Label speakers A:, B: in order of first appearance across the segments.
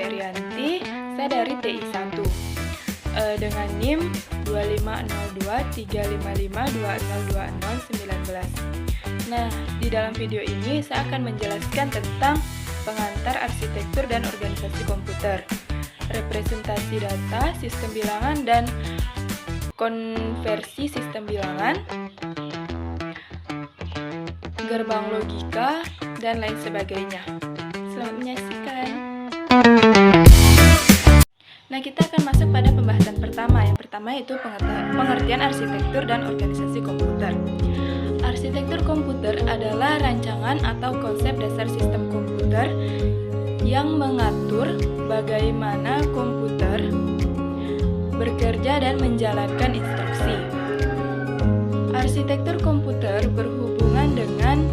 A: Erianti, saya dari TI 1 dengan NIM 25023552002019. Nah, di dalam video ini saya akan menjelaskan tentang pengantar arsitektur dan organisasi komputer, representasi data, sistem bilangan, dan konversi sistem bilangan, gerbang logika, dan lain sebagainya. Selamat menyaksikan. Nah, kita akan masuk pada pembahasan pertama. Yang pertama yaitu pengertian arsitektur dan organisasi komputer. Arsitektur komputer adalah rancangan atau konsep dasar sistem komputer yang mengatur bagaimana komputer bekerja dan menjalankan instruksi. Arsitektur komputer berhubungan dengan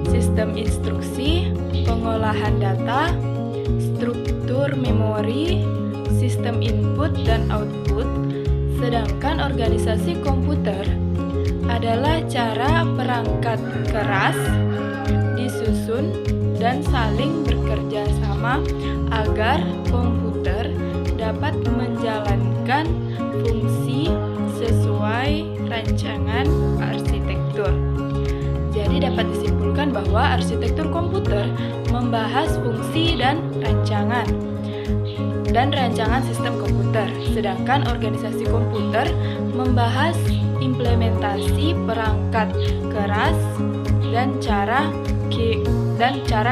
A: sistem instruksi, pengolahan data, struktur memori, sistem input dan output, sedangkan organisasi komputer adalah cara perangkat keras disusun dan saling bekerja sama agar komputer dapat menjalankan fungsi sesuai rancangan arsitektur. Jadi dapat disimpulkan bahwa arsitektur komputer membahas fungsi dan rancangan sistem komputer, sedangkan organisasi komputer membahas implementasi perangkat keras dan cara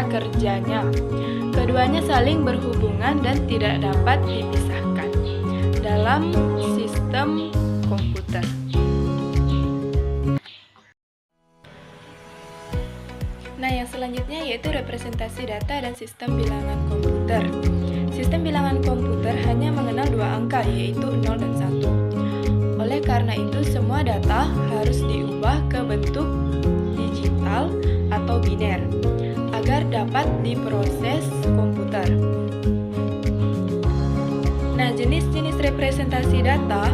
A: kerjanya. Keduanya saling berhubungan dan tidak dapat dipisahkan dalam sistem komputer. Nah, yang selanjutnya yaitu representasi data dan sistem bilangan komputer. Sistem bilangan komputer hanya mengenal dua angka, yaitu 0 dan 1. Oleh karena itu, semua data harus diubah ke bentuk digital atau biner agar dapat diproses komputer. Nah, jenis-jenis representasi data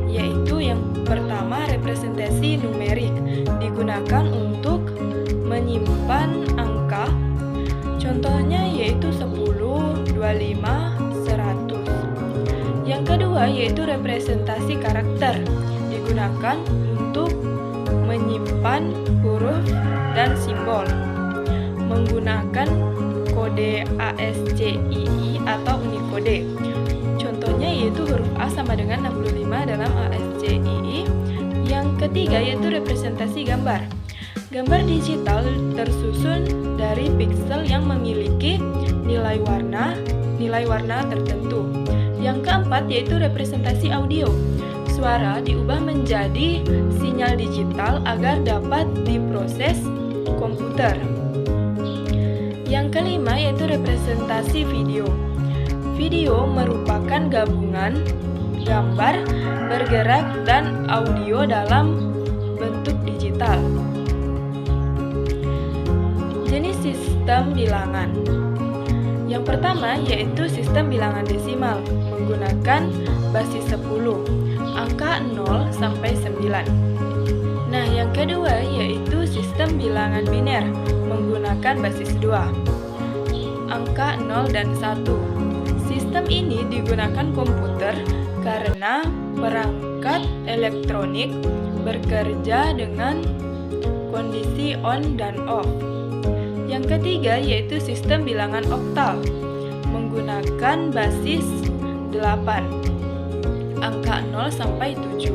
A: yaitu yang pertama representasi numerik, digunakan untuk menyimpan angka. Contohnya yaitu 10, 25, 100. Yang kedua yaitu representasi karakter, digunakan untuk menyimpan huruf dan simbol menggunakan kode ASCII atau Unicode. Contohnya yaitu huruf A sama dengan 65 dalam ASCII. Yang ketiga yaitu representasi gambar. Gambar digital tersusun dari piksel yang memiliki nilai warna tertentu. Yang keempat yaitu representasi audio. Suara diubah menjadi sinyal digital agar dapat diproses komputer. Yang kelima yaitu representasi video. Video merupakan gabungan gambar, bergerak, dan audio dalam bentuk digital. Jenis sistem bilangan. Yang pertama yaitu sistem bilangan desimal menggunakan basis 10, angka 0 sampai 9. Nah, yang kedua yaitu sistem bilangan biner menggunakan basis 2, angka 0 dan 1. Sistem ini digunakan komputer karena perangkat elektronik bekerja dengan kondisi on dan off. Yang ketiga yaitu sistem bilangan oktal menggunakan basis 8, angka 0 sampai 7.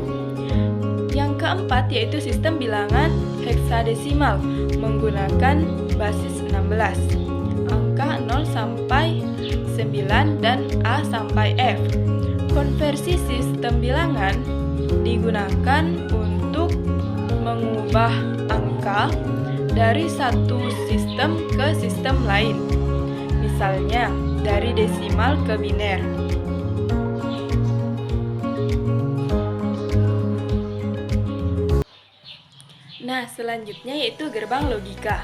A: Yang keempat yaitu sistem bilangan heksadesimal menggunakan basis 16, angka 0 sampai 9 dan A sampai F. Konversi sistem bilangan digunakan untuk mengubah angka dari satu sistem ke sistem lain, misalnya dari desimal ke biner. Nah, selanjutnya yaitu gerbang logika.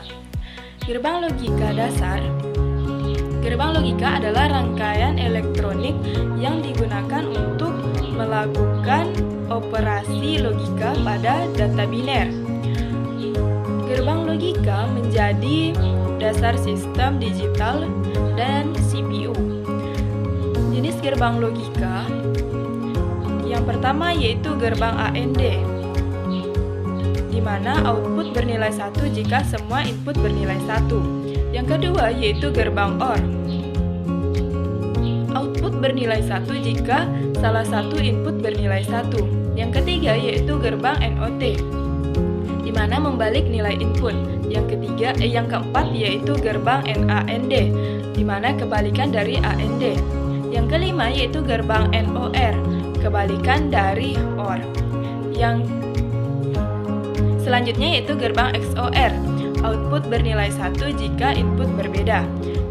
A: Gerbang logika dasar. Gerbang logika adalah rangkaian elektronik yang digunakan untuk melakukan operasi logika pada data biner. Gerbang logika menjadi dasar sistem digital dan CPU. Jenis gerbang logika yang pertama yaitu gerbang AND, di mana output bernilai 1 jika semua input bernilai 1. Yang kedua yaitu gerbang OR. Output bernilai 1 jika salah satu input bernilai 1. Yang ketiga yaitu gerbang NOT, di mana membalik nilai input. Yang keempat yaitu gerbang NAND, di mana kebalikan dari AND. Yang kelima yaitu gerbang NOR, kebalikan dari OR. Yang selanjutnya yaitu gerbang XOR, output bernilai 1 jika input berbeda.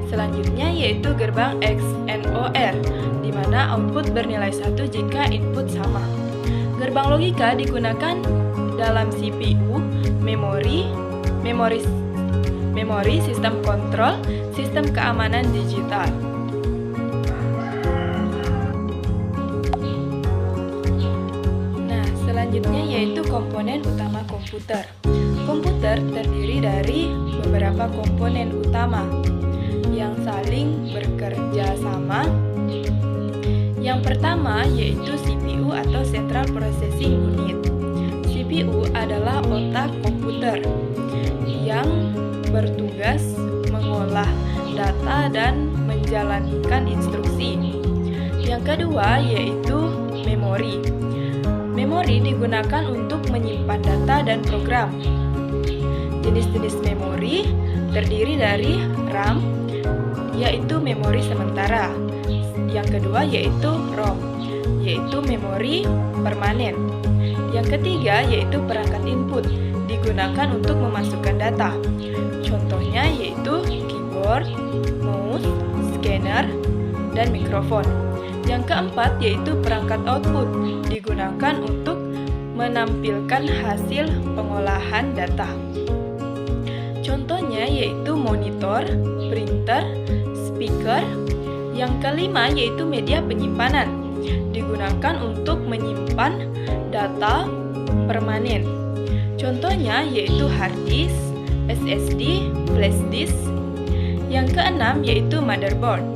A: Selanjutnya yaitu gerbang XNOR, di mana output bernilai 1 jika input sama. Gerbang logika digunakan dalam CPU, memori, sistem kontrol, sistem keamanan digital. Nah, selanjutnya yaitu komponen utama komputer. Komputer terdiri dari beberapa komponen utama yang saling bekerja sama. Yang pertama yaitu CPU atau Central Processing Unit. CPU adalah otak komputer yang bertugas mengolah data dan menjalankan instruksi. Yang kedua yaitu memori. Memori digunakan untuk menyimpan data dan program. Jenis-jenis memori terdiri dari RAM, yaitu memori sementara. Yang kedua yaitu ROM, yaitu memori permanen. Yang ketiga yaitu perangkat input, digunakan untuk memasukkan data. Contohnya yaitu keyboard, mouse, scanner, dan mikrofon. Yang keempat yaitu perangkat output, digunakan untuk menampilkan hasil pengolahan data. Contohnya yaitu monitor, printer, speaker. Yang kelima yaitu media penyimpanan, digunakan untuk menyimpan data permanen. Contohnya yaitu hard disk, SSD, flash disk. Yang keenam yaitu motherboard.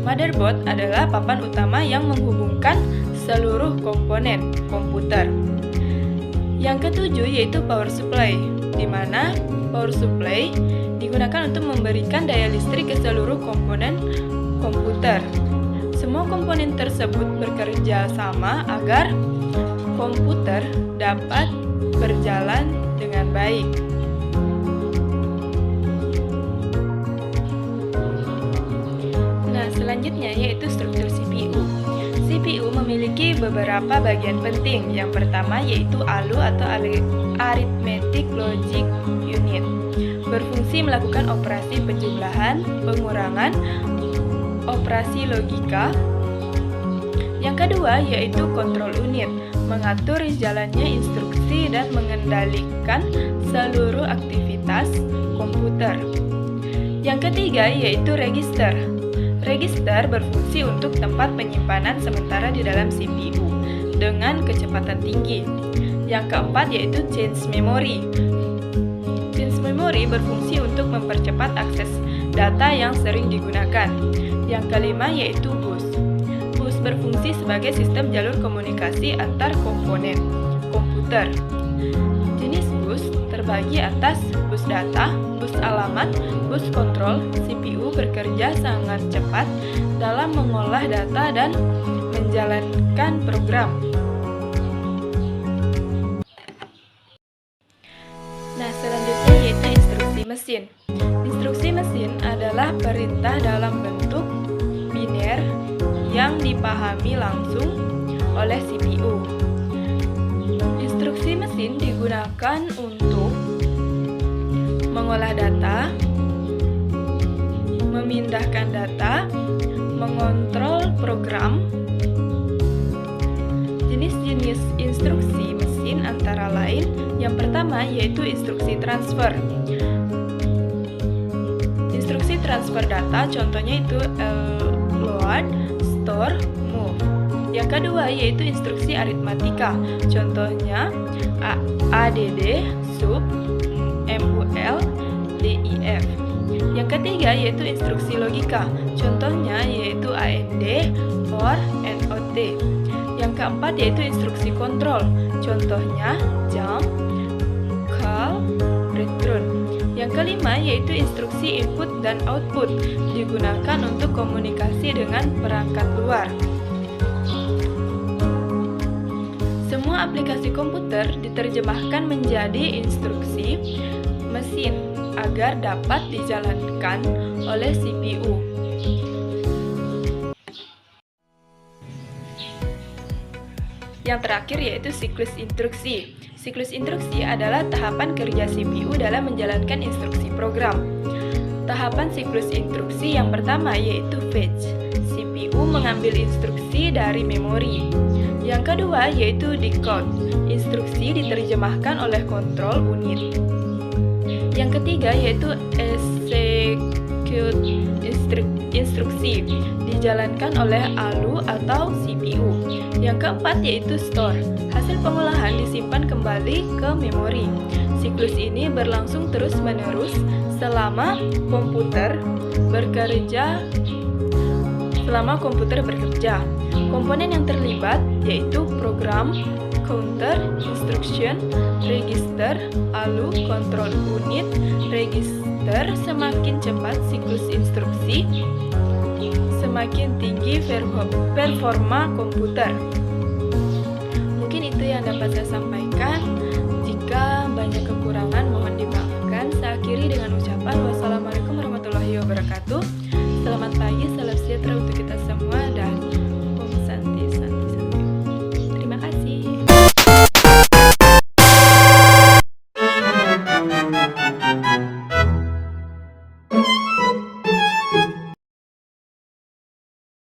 A: Motherboard adalah papan utama yang menghubungkan seluruh komponen komputer. Yang ketujuh yaitu power supply, di mana power supply digunakan untuk memberikan daya listrik ke seluruh komponen komputer. Semua komponen tersebut bekerja sama agar komputer dapat berjalan dengan baik. Nah, selanjutnya yaitu struktur CPU. CPU memiliki beberapa bagian penting. Yang pertama yaitu ALU atau Arithmetic Logic Unit, berfungsi melakukan operasi penjumlahan, pengurangan, operasi logika. Yang kedua yaitu Control Unit, mengatur jalannya instruksi dan mengendalikan seluruh aktivitas komputer. Yang ketiga yaitu Register. Register berfungsi untuk tempat penyimpanan sementara di dalam CPU dengan kecepatan tinggi. Yang keempat yaitu Change Memory. Change Memory berfungsi untuk mempercepat akses data yang sering digunakan. Yang kelima yaitu Bus. Bus berfungsi sebagai sistem jalur komunikasi antar komponen komputer. Jenis bus terbagi atas bus data, bus alamat, bus kontrol. CPU bekerja sangat cepat dalam mengolah data dan menjalankan program. Nah, selanjutnya yaitu instruksi mesin. Instruksi mesin adalah perintah dalam bentuk biner yang dipahami langsung oleh CPU. Instruksi mesin digunakan untuk mengolah data, memindahkan data, mengontrol program. Jenis-jenis instruksi mesin antara lain, yang pertama yaitu instruksi transfer. Instruksi transfer data contohnya itu load, store, move. Yang kedua yaitu instruksi aritmatika, contohnya add, sub, mul, dif. Yang ketiga yaitu instruksi logika, contohnya yaitu AND, OR, NOT. Yang keempat yaitu instruksi kontrol, contohnya jump, call, return. Yang kelima yaitu instruksi input dan output, digunakan untuk komunikasi dengan perangkat luar. Semua aplikasi komputer diterjemahkan menjadi instruksi mesin agar dapat dijalankan oleh CPU. Yang terakhir yaitu siklus instruksi. Siklus instruksi adalah tahapan kerja CPU dalam menjalankan instruksi program. Tahapan siklus instruksi yang pertama yaitu fetch. CPU mengambil instruksi dari memori. Yang kedua yaitu decode. Instruksi diterjemahkan oleh kontrol unit. Yang ketiga yaitu execute. Instruksi dijalankan oleh ALU atau CPU. Yang keempat yaitu store. Hasil pengolahan disimpan kembali ke memori. Siklus ini berlangsung terus-menerus selama komputer bekerja. Komponen yang terlibat yaitu program, counter, instruction, register, ALU, control unit, register. Semakin cepat siklus instruksi, semakin tinggi performa komputer. Mungkin itu yang dapat saya sampaikan. Jika banyak